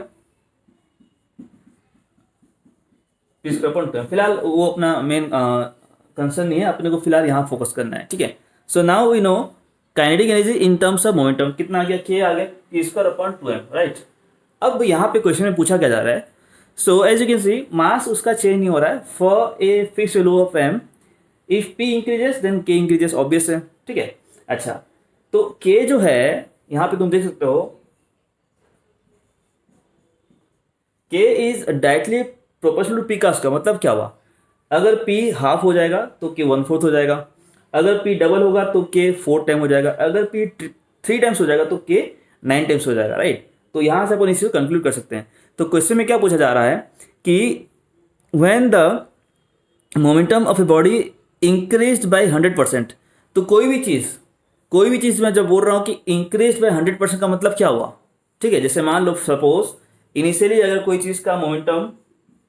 पी स्क्वायर अपॉन 2m। फिलहाल वो अपना मेन कंसर्न नहीं है, अपने को फिलहाल यहाँ फोकस करना है, ठीक है। So now we know kinetic energy in terms of momentum कितना आ गया, के आ गया P square upon 2m, right. अब यहाँ पे क्वेश्चन में पूछा क्या जा रहा है, so as you can see mass उसका चेंज नहीं हो रहा है for a fix value of m, if p increases then k increases, obvious है, ठीक है। अच्छा, तो k जो है यहाँ पे तुम देख सकते हो k is directly proportional to p का स्क्वायर। मतलब क्या हुआ, अगर p हाफ हो जाएगा तो k 1/4 हो जाएगा, अगर p डबल होगा तो k 4 टाइम हो जाएगा, अगर p 3 टाइम्स हो जाएगा तो k 9 टाइम्स हो जाएगा, राइट। तो यहाँ से अपन इसी को कंक्लूड कर सकते हैं। तो क्वेश्चन में क्या पूछा जा रहा है कि when the momentum of a body increased by 100%, तो कोई भी चीज़ मैं जब बोल रहा हूँ कि इंक्रीज बाय 100% का मतलब क्या हुआ, ठीक है। जैसे मान लो सपोज इनिशियली अगर कोई चीज़ का मोमेंटम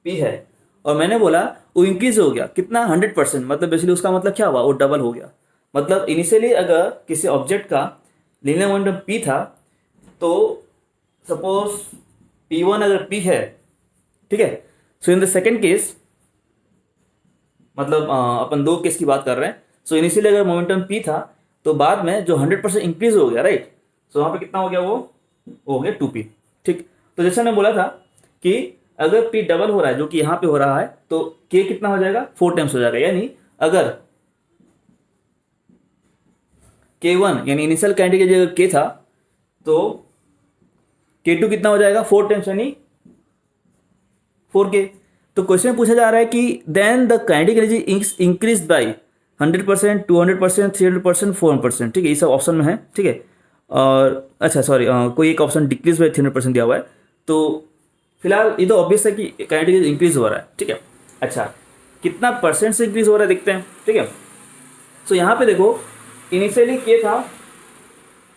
p है और मैंने बोला वो इंक्रीज हो गया कितना 100%, मतलब बेसिकली उसका मतलब क्या हुआ, वो डबल हो गया। मतलब इनिशियली अगर किसी ऑब्जेक्ट का लीनियर मोमेंटम p था, तो सपोज p1 अगर p है, ठीक है। So in the second case, मतलब अपन दो केस की बात कर रहे हैं। सो इनिशियली अगर मोमेंटम p था तो बाद में जो 100% इंक्रीज हो गया, राइट। सो वहाँ पे कितना हो गया, वो हो गया 2p, ठीक। तो जैसे मैं बोला था कि अगर p डबल हो रहा है जो कि यहाँ पे हो रहा है, तो k कितना हो जाएगा 4 टाइम्स हो जाएगा। यानी अगर k1 यानी इनिशियल काइनेटिक एनर्जी अगर k था तो k2 कितना हो जाएगा 4 टाइम्स यानी 4k। तो क्वेश्चन पूछा जा रहा है कि then the kinetic energy increase by 100%, 200%, 300%, 400%, ठीक है। ये सब ऑप्शन में है, ठीक है। और अच्छा सॉरी, कोई एक ऑप्शन डिक्रीज बाय 300% दिया हुआ है। तो फिलहाल ये तो ऑब्वियस है कि काइनेटिक एनर्जी इंक्रीज हो रहा है, ठीक है। अच्छा, कितना परसेंट से इंक्रीज हो रहा है देखते हैं, ठीक है। सो यहाँ पे देखो इनिशियली k था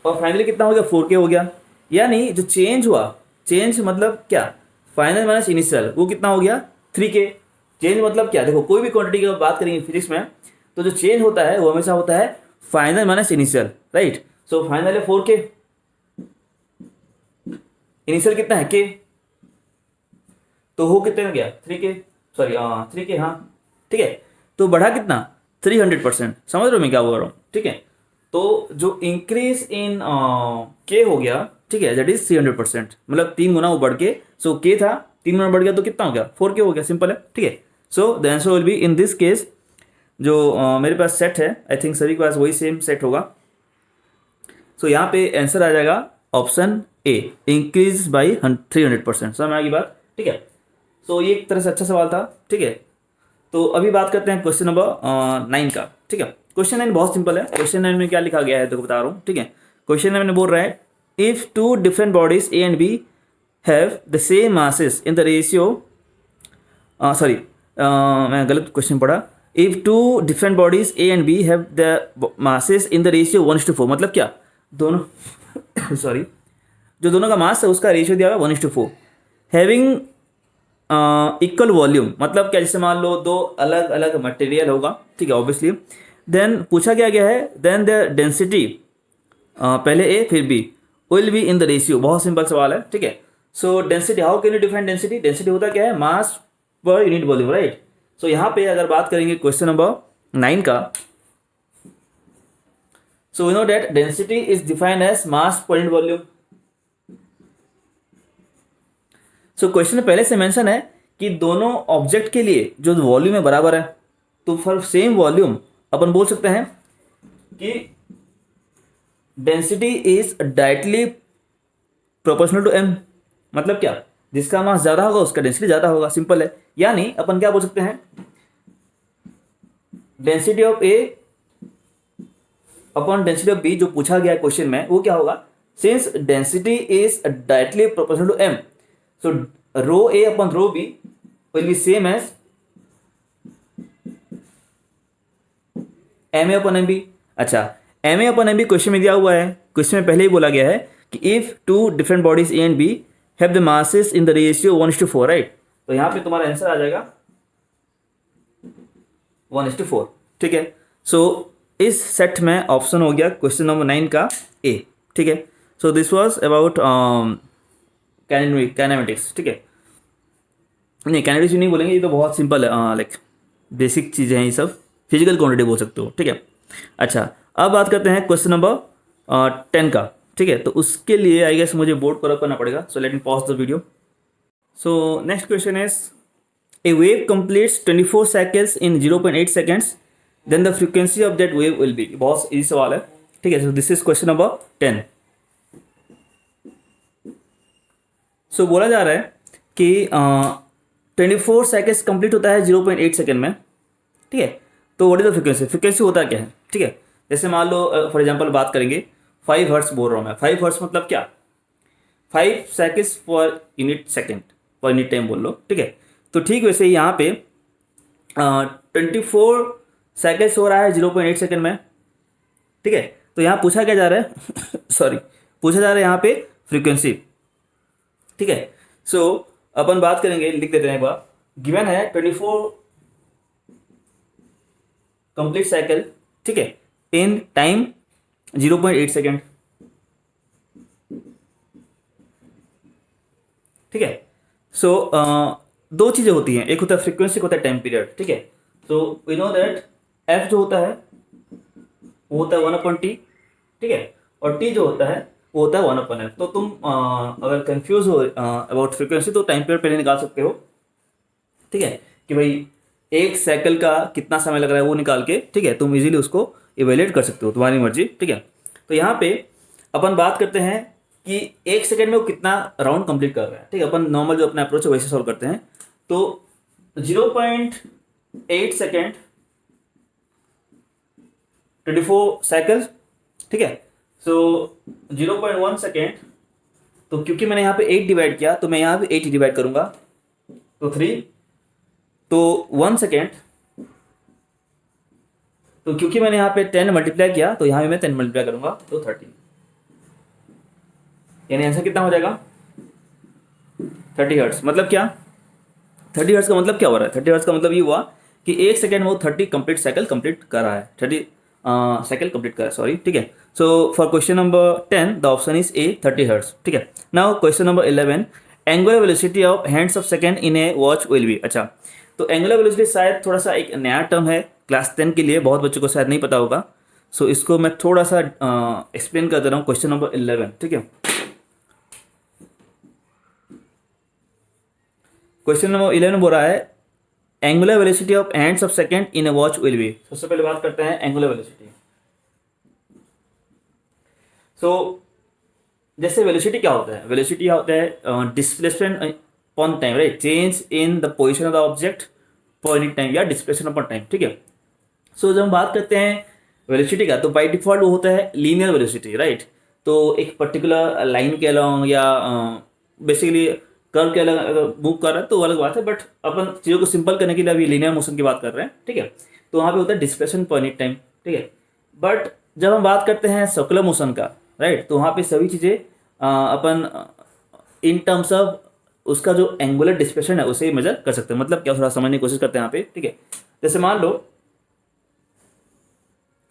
और फाइनली कितना हो गया 4k हो गया। यानी जो चेंज हुआ, चेंज मतलब क्या, फाइनल माइनस इनिशियल, वो कितना हो गया 3k। चेंज मतलब क्या, देखो कोई भी क्वांटिटी की बात करेंगे फिजिक्स में तो जो चेंज होता है वो हमेशा होता है final minus initial, right. So final है 4k, इनिशियल कितना है k, तो हो कितने में गया 3k, सॉरी 3k, हाँ ठीक है। तो बढ़ा कितना 300%, समझ रहे हो मैं क्या बोल रहा हूँ, ठीक है। तो जो इंक्रीज इन k हो गया, ठीक है, दैट इज 300%, मतलब 3 गुना वो बढ़ के, सो k था 3 गुना बढ़ गया तो कितना हो गया 4k हो गया, सिंपल है, ठीक है। सो the answer will be in this case, जो मेरे पास सेट है, आई थिंक सभी के पास वही सेम सेट होगा। सो यहाँ पे आंसर आ जाएगा ऑप्शन ए, इंक्रीज बाई 300%। समझ में आएगी बात, ठीक है। सो ये एक तरह से अच्छा सवाल था, ठीक है। तो अभी बात करते हैं क्वेश्चन नंबर 9 का, ठीक है। क्वेश्चन 9 बहुत सिंपल है। क्वेश्चन 9 में क्या लिखा गया है तो बता रहा हूँ, ठीक है। क्वेश्चन 9 में बोल रहा है if two different bodies A and B have the same masses in the ratio, sorry मैं गलत क्वेश्चन पढ़ा। If two different bodies A and B have the masses in the ratio 1:4, मतलब क्या, दोनों सॉरी जो दोनों का मास है उसका रेशियो दिया हुआ 1:4, हैविंग इक्वल वॉल्यूम, मतलब क्या, जैसे मान लो दो अलग अलग मटेरियल होगा, ठीक है, ऑब्वियसली। देन पूछा गया है देन द डेंसिटी, पहले ए फिर B, will be in the ratio. बहुत सिंपल सवाल है, ठीक है। So density, how can you define density? Density होता क्या है, मास पर यूनिट वॉल्यूम, राइट। सो यहाँ पे अगर बात करेंगे क्वेश्चन नंबर 9 का, so we know that density is defined as mass per unit volume. So question में पहले से मेंशन है कि दोनों ऑब्जेक्ट के लिए जो वॉल्यूम है बराबर है, तो फॉर सेम वॉल्यूम अपन बोल सकते हैं कि density is directly proportional to m. मतलब क्या, जिसका मास ज्यादा होगा उसका डेंसिटी ज्यादा होगा, सिंपल है। यानी अपन क्या बोल सकते हैं, density of A upon density of B जो पूछा गया क्वेश्चन में, वो क्या होगा, since density is directly proportional to m, so rho A upon rho B will be same as ma upon mb। अच्छा, ma upon mb क्वेश्चन में दिया हुआ है, क्वेश्चन में पहले ही बोला गया है कि if two different bodies A and B have the masses in the ratio 1:4, right. तो यहाँ पे तुम्हारा आंसर आ जाएगा 1:4, ठीक है। सो इस सेट में ऑप्शन हो गया क्वेश्चन नंबर 9 का ए, ठीक है। So this was about kinematics, ठीक है। नहीं, काइनेमेटिक्स नहीं बोलेंगे, ये तो बहुत सिंपल है, लाइक बेसिक चीज़ें हैं ये सब, फिजिकल क्वांटिटी बोल सकते हो, ठीक है। अच्छा, अब बात करते हैं क्वेश्चन नंबर 10 का, ठीक है। तो उसके लिए आई गेस मुझे बोर्ड पर करना पड़ेगा, so let me pause the video. So next question is a wave completes 24 cycles in 0.8 seconds, then the frequency of that wave will be. बहुत इजी सवाल है, ठीक है। So this is question number 10। So बोला जा रहा है कि 24 सेकेंड्स कंप्लीट होता है 0.8 सेकेंड में, ठीक है। तो what is the frequency? Frequency होता क्या है, ठीक है। जैसे मान लो फॉर एग्जांपल बात करेंगे 5 हर्ट्स बोल रहा हूँ मैं। 5 हर्ट्स मतलब क्या, 5 सेकेंड्स पर यूनिट सेकेंड, पर यूनिट टाइम बोल लो, ठीक है। तो ठीक वैसे ही यहाँ पे 24 सेकेंड्स हो रहा है 0.8 सेकेंड में, ठीक है। तो यहाँ पूछा क्या जा रहा है सॉरी, पूछा जा रहा है यहाँ पे फ्रीक्वेंसी, ठीक है। सो अपन बात करेंगे, लिख देते हैं एक बार, गिवन है 24 कंप्लीट साइकिल, ठीक है, इन टाइम 0.8 सेकेंड, ठीक है। सो दो चीजें होती हैं, एक होता है फ्रीक्वेंसी, एक होता है टाइम पीरियड, ठीक है। So we know that f जो होता है वो होता है 1/t, ठीक है, और टी जो होता है वो होता है 1/f। तो तुम अगर कंफ्यूज हो अबाउट फ्रीक्वेंसी तो टाइम पीरियड पहले निकाल सकते हो, ठीक है, कि भाई एक साइकिल का कितना समय लग रहा है वो निकाल के, ठीक है, तुम इजीली उसको इवेल्युएट कर सकते हो, तुम्हारी मर्जी, ठीक है। तो यहाँ पे अपन बात करते हैं कि एक सेकेंड में वो कितना राउंड कंप्लीट कर रहा है, ठीक है। अपन नॉर्मल जो अपना अप्रोच है वैसे सॉल्व करते हैं। तो 0.8 सेकेंड 24 साइकिल, ठीक है। सो 0.1 सेकेंड, तो क्योंकि मैंने यहाँ पे 8 डिवाइड किया तो मैं यहाँ पे 8 डिवाइड करूंगा, तो 3, तो 1 सेकेंड, तो क्योंकि मैंने यहाँ पे 10 मल्टीप्लाई किया तो यहाँ पे मैं 10 मल्टीप्लाई करूंगा, तो 30, यानी आंसर कितना हो जाएगा 30 हर्ट्स। मतलब क्या, 30 हर्ट्स का मतलब क्या हो रहा है, 30 हर्ट्स का मतलब ये हुआ कि एक सेकेंड में वो 30 कंप्लीट साइकिल कंप्लीट कर रहा है, 30 साइकिल कंप्लीट कर रहा है, सॉरी, ठीक है। So for question number 10 the option is A, 30 hertz, ठीक है। Now question number 11, angular velocity of hands of second in a watch will be. अच्छा, तो एंगुलर वेलोसिटी शायद थोड़ा सा एक नया टर्म है क्लास 10 के लिए, बहुत बच्चों को शायद नहीं पता होगा। सो इसको मैं थोड़ा सा एक्सप्लेन कर दे रहा हूँ। क्वेश्चन नंबर 11, ठीक है। क्वेश्चन नंबर 11 बोल रहा है angular velocity of hands of second in a watch will B. सबसे पहले बात करते हैं एंगुलर वेलोसिटी। सो जैसे वेलोसिटी क्या होता है, वेलोसिटी होता है displacement upon time, right, change in the position of the object पर यूनिट टाइम या डिस्प्लेसमेंट अपॉन टाइम, ठीक है। सो जब हम बात करते हैं वेलोसिटी का, तो बाय डिफॉल्ट वो होता है लीनियर वेलोसिटी, राइट। तो एक पर्टिकुलर लाइन के अलॉन्ग या बेसिकली कर्व के अलग अगर मूव कर रहा है तो वो अलग बात है, बट अपन चीज़ों को सिंपल करने के लिए अभी लीनियर मोशन की बात कर रहे हैं, ठीक है। तो वहाँ पे होता है डिस्प्लेसमेंट पर यूनिट टाइम, ठीक है। बट जब हम बात करते हैं सर्कुलर मोशन का, राइट, तो वहाँ पे सभी चीज़ें अपन इन टर्म्स ऑफ उसका जो एंगुलर डिस्प्लेसमेंट है उसे मेजर कर सकते हैं। मतलब क्या, थोड़ा समझने की कोशिश करते हैं यहाँ पे, ठीक है। जैसे मान लो,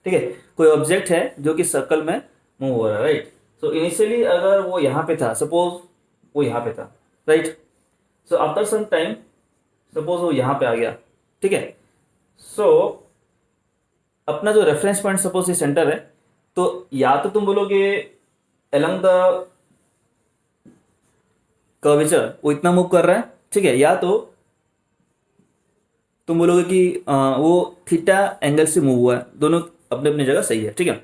ठीक है, कोई ऑब्जेक्ट है जो कि सर्कल में मूव हो रहा है, राइट। सो इनिशियली अगर वो यहाँ पे था, सपोज वो यहाँ पे था, right. So after some time suppose वो यहाँ पे आ गया, ठीक है। सो अपना जो रेफरेंस पॉइंट सपोज ये सेंटर है, तो या तो तुम बोलोगे अलोंग द कर्वेचर वो इतना मूव कर रहा है, ठीक है, या तो तुम बोलोगे कि वो थीटा एंगल से मूव हुआ है। दोनों अपने अपनी जगह सही है, ठीक है।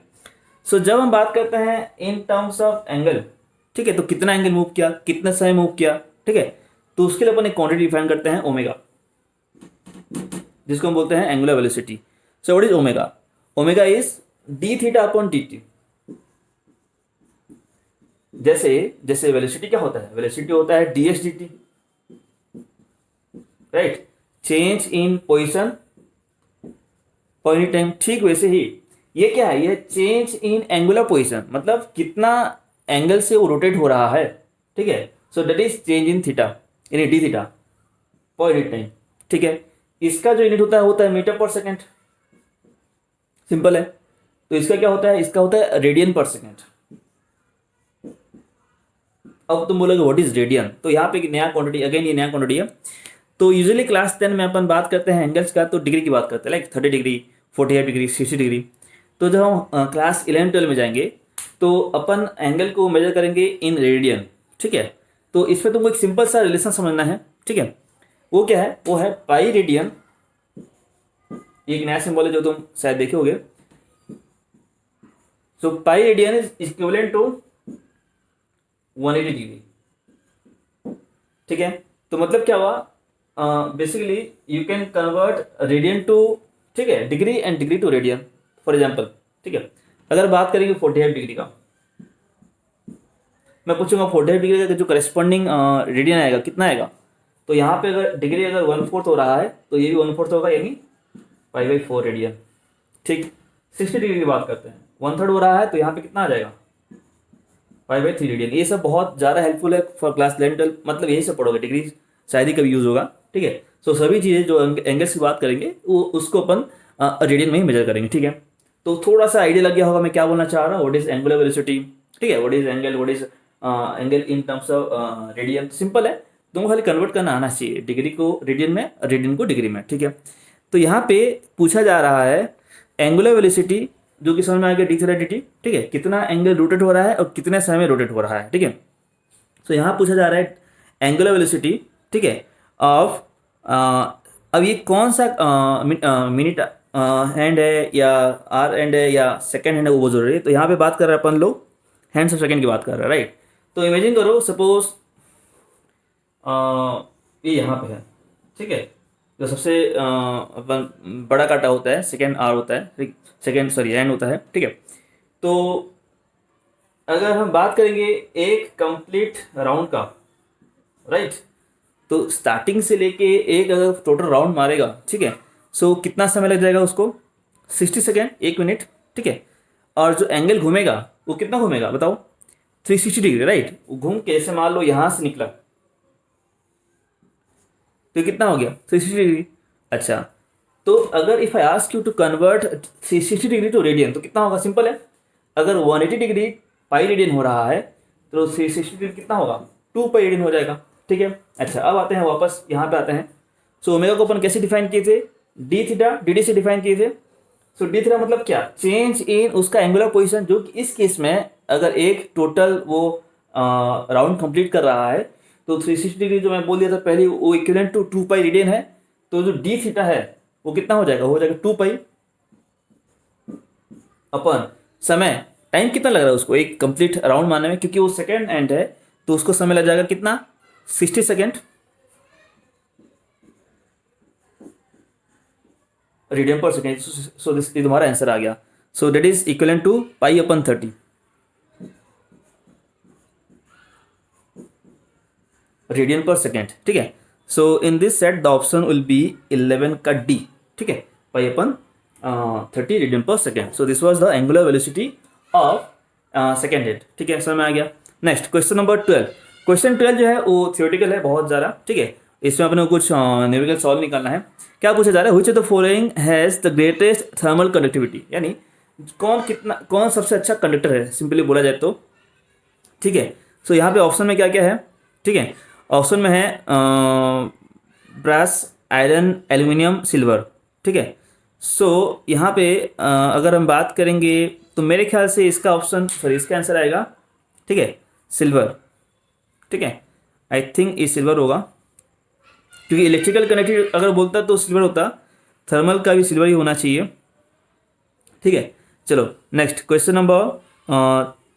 सो जब हम बात करते हैं इन टर्म्स ऑफ एंगल, ठीक है, तो कितना एंगल मूव किया, कितना समय मूव किया, ठीक है, तो उसके लिए अपन एक क्वांटिटी डिफाइन करते हैं ओमेगा, जिसको हम बोलते हैं angular velocity. So what is omega? Omega is D theta upon D T. जैसे जैसे वेलोसिटी क्या होता है, वेलोसिटी होता है D S D T, right, change in position पर यूनिट टाइम। ठीक वैसे ही ये क्या है, ये चेंज इन एंगुलर पोजिशन, मतलब कितना एंगल से वो रोटेट हो रहा है, ठीक है। So that is change in theta, यानी D theta per unit time, ठीक है। इसका जो यूनिट होता है मीटर पर सेकेंड, सिंपल है। तो इसका क्या होता है, इसका होता है रेडियन पर सेकेंड। अब तुम बोलोगे व्हाट इज रेडियन, तो यहाँ पे एक नया क्वांटिटी, अगेन ये नया क्वांटिटी है। तो यूजुअली क्लास 10 में अपन बात करते हैं एंगल्स का, तो डिग्री की बात करते हैं, लाइक 30 डिग्री, 45 डिग्री, 60 डिग्री। तो जब हम क्लास 11 12 में जाएंगे तो अपन एंगल को मेजर करेंगे इन रेडियन, ठीक है। तो इसमें तुमको एक सिंपल सा रिलेशन समझना है, ठीक है। वो क्या है, वो है पाई रेडियन। एक नया सिंबल है जो तुम शायद देखे होगे। So pi radian is equivalent to 180 degree, ठीक है। तो मतलब क्या हुआ, basically you can convert radian to, ठीक है, degree and degree to radian, for example, ठीक है। अगर बात करेंगे 45 डिग्री का, मैं पूछूंगा 45 डिग्री का जो करस्पॉन्डिंग रेडियन आएगा कितना आएगा, तो यहाँ पे अगर डिग्री अगर 1/4 हो रहा है तो ये भी 1/4 होगा, यानी π/4 रेडियन, ठीक। 60 डिग्री की बात करते हैं, 1/3 हो रहा है तो यहाँ पे कितना आ जाएगा, π/3 रेडियन। ये सब बहुत ज़्यादा हेल्पफुल है फॉर क्लास 11 12, मतलब यही सब पढ़ोगे, डिग्री शायद ही कभी यूज़ होगा, ठीक है। सो सभी चीज़ें जो एंगल्स की बात करेंगे वो उसको अपन रेडियन में ही मेजर करेंगे, ठीक है। तो थोड़ा सा आइडिया लग गया होगा मैं क्या बोलना चाह रहा हूँ, व्हाट इज एंगुलर वेलोसिटी, ठीक है, what is angle, what is angle in terms of radian. Simple है, तुमको खाली कन्वर्ट करना आना चाहिए, डिग्री को रेडियन में, रेडियन को डिग्री में, ठीक है। तो यहाँ पे पूछा जा रहा है एंगुलर वेलोसिटी, जो कि समझ में आ गया डी थीटा डी टी, ठीक है, कितना एंगल रोटेट हो रहा है और कितने समय में रोटेट हो रहा है, ठीक है। तो यहाँ पूछा जा रहा है एंगुलर वेलोसिटी, ठीक है, ऑफ अब ये कौन सा मिनट हैंड है या आर हैंड है या सेकेंड हैंड है, वो जरूरी है। तो यहाँ पे बात कर रहे हैं अपन लोग हैंड्स ऑफ सेकेंड की बात कर रहे हैं, राइट। तो इमेजिन करो सपोज ये यहाँ पे है, ठीक है, जो सबसे अपन बड़ा काटा होता है सेकेंड आर होता है, सेकेंड सॉरी हैंड होता है, ठीक है। तो अगर हम बात करेंगे एक कंप्लीट राउंड का, राइट, तो स्टार्टिंग से लेके एक अगर टोटल राउंड मारेगा, ठीक है, सो कितना समय लग जाएगा उसको, 60 सेकेंड, 1 मिनट, ठीक है। और जो एंगल घूमेगा वो कितना घूमेगा बताओ, 360 डिग्री, राइट। घूम के ऐसे मान लो यहाँ से निकला तो कितना हो गया, 360 डिग्री। अच्छा, तो अगर if I ask you to convert 360 degree to radian तो कितना होगा, सिंपल है, अगर 180 डिग्री पाई रेडियन हो रहा है तो 360 डिग्री कितना होगा, 2 पाई रेडियन हो जाएगा, ठीक है। अच्छा, अब आते हैं वापस यहाँ पे आते हैं। सो ओमेगा को अपन कैसे डिफाइन किए थे, डी थीटा डी डी से डिफाइन किए थे। सो डी थीटा मतलब क्या, चेंज इन उसका एंगुलर पोजीशन, जो कि इस केस में अगर एक टोटल वो राउंड कंप्लीट कर रहा है तो 360 डिग्री जो मैं बोल दिया था पहले, वो इक्विवेलेंट टू 2 पाई रेडियन है। तो जो डी थीटा है वो कितना हो जाएगा, 2 पाई अपन समय, टाइम कितना लग रहा है उसको एक कंप्लीट राउंड मारने में, क्योंकि वो सेकेंड एंड है तो उसको समय लग जाएगा कितना, 60 second radian per second. So this तुम्हारा आंसर आ गया। So that is equal to π/30 radian per second, ठीक है। So in this set the option will be 11 का डी, ठीक है, π/30 radian per second. So this was the angular velocity of second hand, ठीक है, समझ में आ गया। Next question number 12। क्वेश्चन 12 जो है वो थियोरेटिकल है बहुत ज़्यादा, ठीक है। इसमें अपने को कुछ न्यूमेरिकल सॉल्व निकालना है। क्या पूछा जा रहा है, which of the following has the greatest thermal conductivity, यानी कौन सबसे अच्छा कंडक्टर है, सिंपली बोला जाए तो, ठीक है। सो यहाँ पे ऑप्शन में क्या क्या है, ठीक है। ऑप्शन में है ब्रास, आयरन, एल्यूमिनियम, सिल्वर, ठीक है। सो यहाँ पे अगर हम बात करेंगे तो मेरे ख्याल से इसका ऑप्शन, सॉरी, इसका आंसर आएगा, ठीक है, सिल्वर, ठीक है। आई थिंक ये सिल्वर होगा, क्योंकि इलेक्ट्रिकल कनेक्टिविटी अगर बोलता तो सिल्वर होता, थर्मल का भी सिल्वर ही होना चाहिए, ठीक है। चलो next question number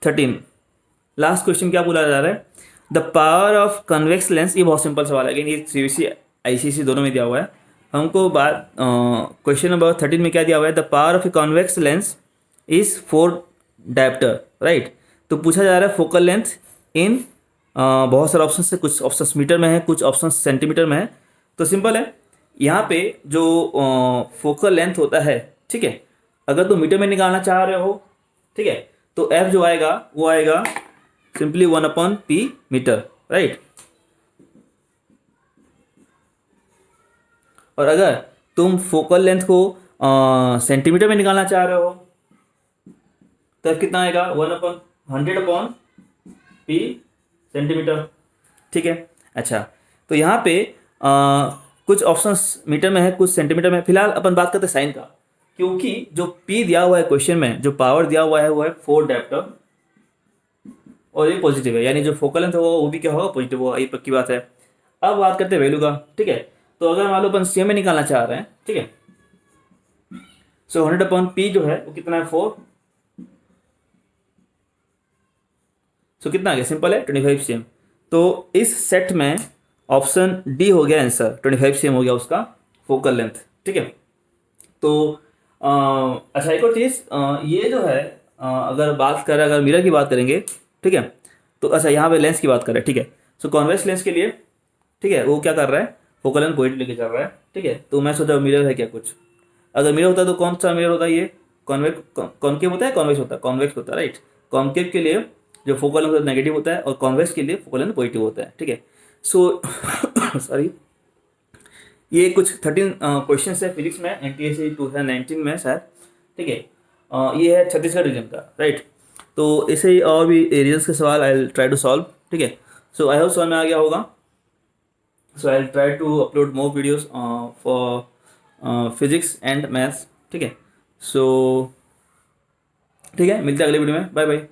13। Last question क्या बोला जा रहा है, the power of convex lens. ये बहुत सिंपल सवाल है, लेकिन ये सीबीएसई आईसीएसई दोनों में दिया हुआ है हमको। बात क्वेश्चन नंबर 13 में क्या दिया हुआ है, the power of a convex lens is 4 dioptre, right. तो पूछा जा रहा है फोकल लेंथ इन बहुत सारे ऑप्शन है, कुछ ऑप्शन मीटर में है, कुछ ऑप्शन सेंटीमीटर में है। तो सिंपल है, यहाँ पे जो फोकल लेंथ होता है, ठीक है, अगर तुम मीटर में निकालना चाह रहे हो, ठीक है, तो एफ जो आएगा वो आएगा सिंपली 1/p मीटर, राइट। और अगर तुम फोकल लेंथ को सेंटीमीटर में निकालना चाह रहे हो तो एफ कितना आएगा, 1/100/p सेंटीमीटर, ठीक है। अच्छा, तो यहाँ पे कुछ ऑप्शंस मीटर में है, कुछ सेंटीमीटर में। फिलहाल अपन बात करते हैं साइन का, क्योंकि जो p दिया हुआ है क्वेश्चन में, जो पावर दिया हुआ है वो है 4 डायप्टर और ये पॉजिटिव है, यानी जो फोकल लेंथ होगा वो भी क्या होगा, पॉजिटिव होगा, ये पक्की बात है। अब बात करते हैं वैल्यू का, ठीक है। तो अगर मान लो अपन सीएम में निकालना चाह रहे हैं, ठीक है, सो 100/p जो है वो कितना है, 4। सो कितना आ गया, सिंपल है, 25 cm। तो इस सेट में ऑप्शन डी हो गया आंसर, 25 cm हो गया उसका फोकल लेंथ, ठीक है। तो अच्छा, एक और चीज़, ये जो है अगर बात करें, अगर मिरर की बात करेंगे, ठीक है, तो अच्छा यहाँ पे लेंस की बात करें, ठीक है। सो कॉन्वेक्स लेंस के लिए, ठीक है, वो क्या कर रहा है, फोकल लेंथ पॉइंट लेके चल रहा है, ठीक है। तो मैं सोचा मिरर है क्या कुछ, अगर मिरर होता तो कौन सा मिरर होता है, ये कॉन्केव होता है, कॉन्वेक्स होता है, कॉन्वेक्स होता है, राइट। कॉन्केव के लिए जो फोकल लेंथ नेगेटिव होता है और कॉन्वेक्स के लिए फोकल लेंथ पॉजिटिव होता है, ठीक है। सो सॉरी, ये कुछ 13 क्वेश्चन है फिजिक्स में, एनटीएससी 2019 में शायद, ठीक है। ये है छत्तीसगढ़ रीजन का, राइट। तो ऐसे ही और भी रीजन्स के सवाल I will try to solve, ठीक है। सो आई होप समझ में आ गया होगा। So I will try to upload more videos for physics and maths, ठीक है। सो ठीक है, मिलते हैं अगले वीडियो में, बाय बाय।